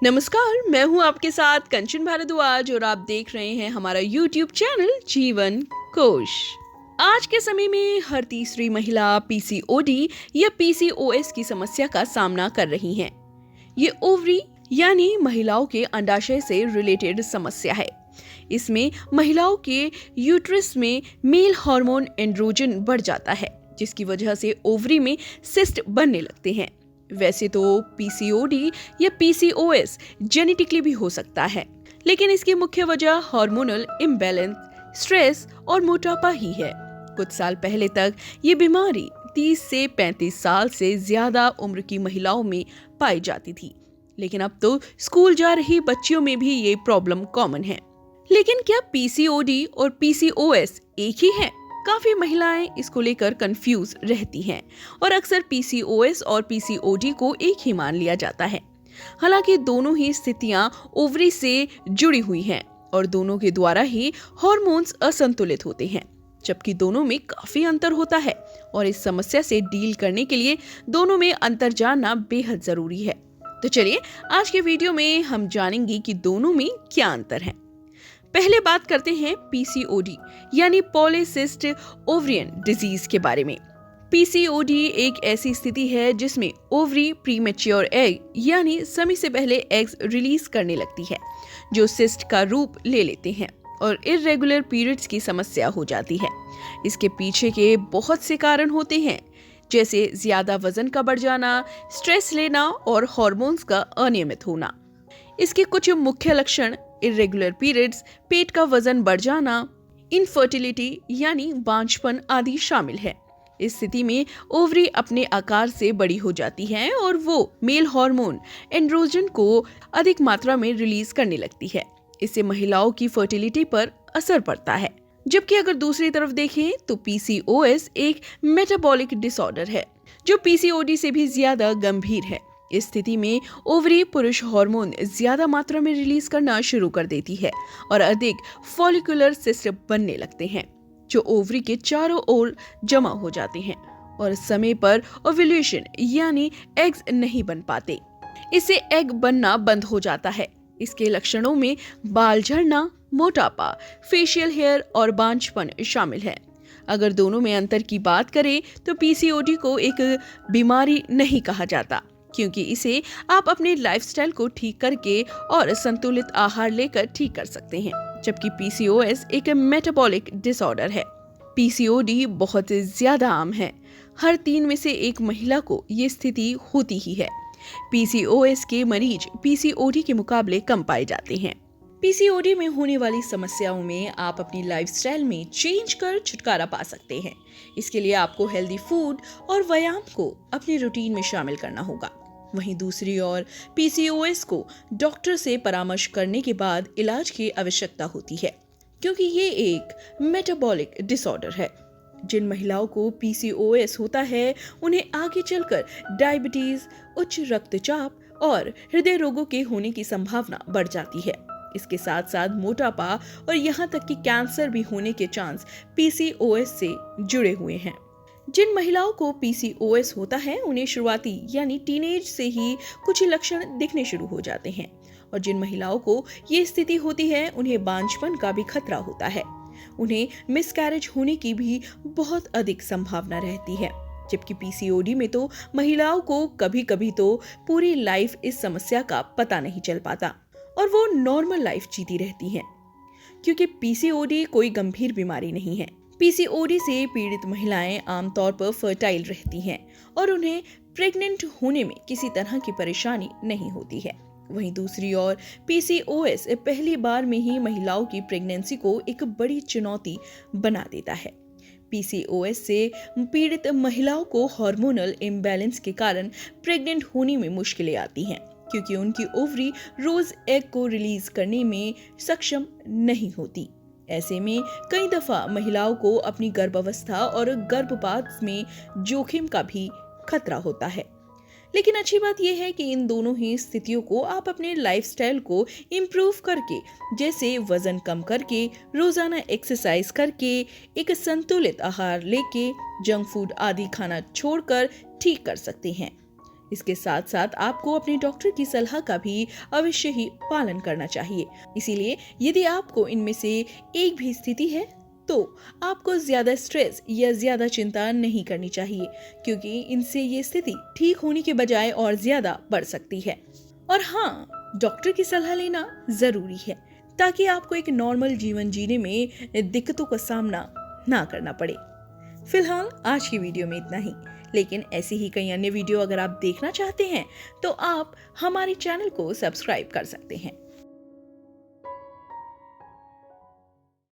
नमस्कार, मैं हूं आपके साथ कंचन भारद्वाज और आप देख रहे हैं हमारा YouTube चैनल जीवन कोश। आज के समय में हर तीसरी महिला पीसीओडी या पीसीओएस की समस्या का सामना कर रही हैं। ये ओवरी यानी महिलाओं के अंडाशय से रिलेटेड समस्या है। इसमें महिलाओं के यूट्रस में मेल हार्मोन एंड्रोजन बढ़ जाता है, जिसकी वजह से ओवरी में सिस्ट बनने लगते हैं। वैसे तो पीसीओडी या पीसीओएस जेनेटिकली भी हो सकता है, लेकिन इसकी मुख्य वजह हार्मोनल इम्बैलेंस, स्ट्रेस और मोटापा ही है। कुछ साल पहले तक ये बीमारी 30 से 35 साल से ज्यादा उम्र की महिलाओं में पाई जाती थी, लेकिन अब तो स्कूल जा रही बच्चियों में भी ये प्रॉब्लम कॉमन है। लेकिन क्या पीसीओडी और पीसीओएस एक ही है? काफी महिलाएं इसको लेकर कंफ्यूज रहती हैं और अक्सर पीसीओएस और पीसीओडी को एक ही मान लिया जाता है। हालांकि दोनों ही स्थितियां ओवरी से जुड़ी हुई हैं और दोनों के द्वारा ही हार्मोन्स असंतुलित होते हैं, जबकि दोनों में काफी अंतर होता है और इस समस्या से डील करने के लिए दोनों में अंतर जानना बेहद जरूरी है। तो चलिए आज के वीडियो में हम जानेंगे कि दोनों में क्या अंतर है। पहले बात करते हैं पीसीओडी यानी पॉलीसिस्ट ओवरियन डिजीज के बारे में। पीसीओडी एक ऐसी स्थिति है जिसमें ओवरी प्रीमेच्योर एग यानी समय से पहले एग्स रिलीज करने लगती है, जो सिस्ट का रूप ले लेते हैं और इर्रेगुलर पीरियड्स की समस्या हो जाती है। इसके पीछे के बहुत से कारण होते हैं, जैसे ज्यादा वजन का बढ़ जाना, स्ट्रेस लेना और हार्मोन्स का अनियमित होना। इसके कुछ मुख्य लक्षण इर्रेगुलर पीरियड्स, पेट का वजन बढ़ जाना, इनफर्टिलिटी यानी बांझपन आदि शामिल है। इस स्थिति में ओवरी अपने आकार से बड़ी हो जाती है और वो मेल हार्मोन एंड्रोजन को अधिक मात्रा में रिलीज करने लगती है। इससे महिलाओं की फर्टिलिटी पर असर पड़ता है। जबकि अगर दूसरी तरफ देखें तो पीसीओएस एक मेटाबॉलिक डिसऑर्डर है, जो पीसीओडी से भी ज्यादा गंभीर है। इस स्थिति में ओवरी पुरुष हार्मोन ज्यादा मात्रा में रिलीज करना शुरू कर देती है और अधिक फॉलिकुलर सिस्ट बनने लगते हैं, जो ओवरी के चारों ओर जमा हो जाते हैं और समय पर ओव्यूलेशन यानी एग्स नहीं बन पाते। इससे एग बनना बंद हो जाता है। इसके लक्षणों में बाल झड़ना, मोटापा, फेशियल हेयर और बांझपन शामिल है। अगर दोनों में अंतर की बात करें तो पीसीओडी को एक बीमारी नहीं कहा जाता, क्योंकि इसे आप अपने लाइफस्टाइल को ठीक करके और संतुलित आहार लेकर ठीक कर सकते हैं, जबकि पीसीओएस एक मेटाबॉलिक डिसऑर्डर है। पीसीओडी बहुत ज्यादा आम है। हर 3 में से 1 महिला को ये स्थिति होती ही है। पीसीओएस के मरीज पीसीओडी के मुकाबले कम पाए जाते हैं। पीसीओडी में होने वाली समस्याओं में आप अपनी लाइफस्टाइल में चेंज कर छुटकारा पा सकते हैं। इसके लिए आपको हेल्दी फूड और व्यायाम को अपने रूटीन में शामिल करना होगा। वहीं दूसरी ओर पीसीओएस को डॉक्टर से परामर्श करने के बाद इलाज की आवश्यकता होती है, क्योंकि ये एक मेटाबॉलिक डिसऑर्डर है। जिन महिलाओं को पीसीओएस होता है उन्हें आगे चलकर डायबिटीज, उच्च रक्तचाप और हृदय रोगों के होने की संभावना बढ़ जाती है। इसके साथ साथ मोटापा और यहाँ तक कि कैंसर भी होने के चांस पीसीओएस से जुड़े हुए हैं। जिन महिलाओं को पीसीओएस होता है उन्हें शुरुआती यानी टीनेज से ही कुछ लक्षण दिखने शुरू हो जाते हैं, और जिन महिलाओं को ये स्थिति होती है उन्हें बांझपन का भी खतरा होता है। उन्हें मिसकैरेज होने की भी बहुत अधिक संभावना रहती है। जबकि पीसीओडी में तो महिलाओं को कभी कभी तो पूरी लाइफ इस समस्या का पता नहीं चल पाता और वो नॉर्मल लाइफ जीती रहती हैं, क्योंकि पीसीओडी कोई गंभीर बीमारी नहीं है। पीसीओडी से पीड़ित महिलाएं आमतौर पर फर्टाइल रहती हैं और उन्हें प्रेग्नेंट होने में किसी तरह की परेशानी नहीं होती है। वहीं दूसरी ओर पीसीओएस पहली बार में ही महिलाओं की प्रेगनेंसी को एक बड़ी चुनौती बना देता है। पीसीओएस से पीड़ित महिलाओं को हार्मोनल इम्बैलेंस के कारण प्रेग्नेंट होने में मुश्किलें आती हैं, क्योंकि उनकी ओवरी रोज एग को रिलीज करने में सक्षम नहीं होती। ऐसे में कई दफा महिलाओं को अपनी गर्भावस्था और गर्भपात में जोखिम का भी खतरा होता है। लेकिन अच्छी बात यह है कि इन दोनों ही स्थितियों को आप अपने लाइफस्टाइल को इम्प्रूव करके, जैसे वजन कम करके, रोजाना एक्सरसाइज करके, एक संतुलित आहार लेके, जंक फूड आदि खाना छोड़कर ठीक कर सकते हैं। इसके साथ साथ आपको अपने डॉक्टर की सलाह का भी अवश्य ही पालन करना चाहिए। इसीलिए यदि आपको इनमें से एक भी स्थिति है तो आपको ज्यादा स्ट्रेस या ज्यादा चिंता नहीं करनी चाहिए, क्योंकि इनसे ये स्थिति ठीक होने के बजाय और ज्यादा बढ़ सकती है। और हाँ, डॉक्टर की सलाह लेना जरूरी है ताकि आपको एक नॉर्मल जीवन जीने में दिक्कतों का सामना ना करना पड़े। फिलहाल आज की वीडियो में इतना ही, लेकिन ऐसी ही कई अन्य वीडियो अगर आप देखना चाहते हैं तो आप हमारे चैनल को सब्सक्राइब कर सकते हैं।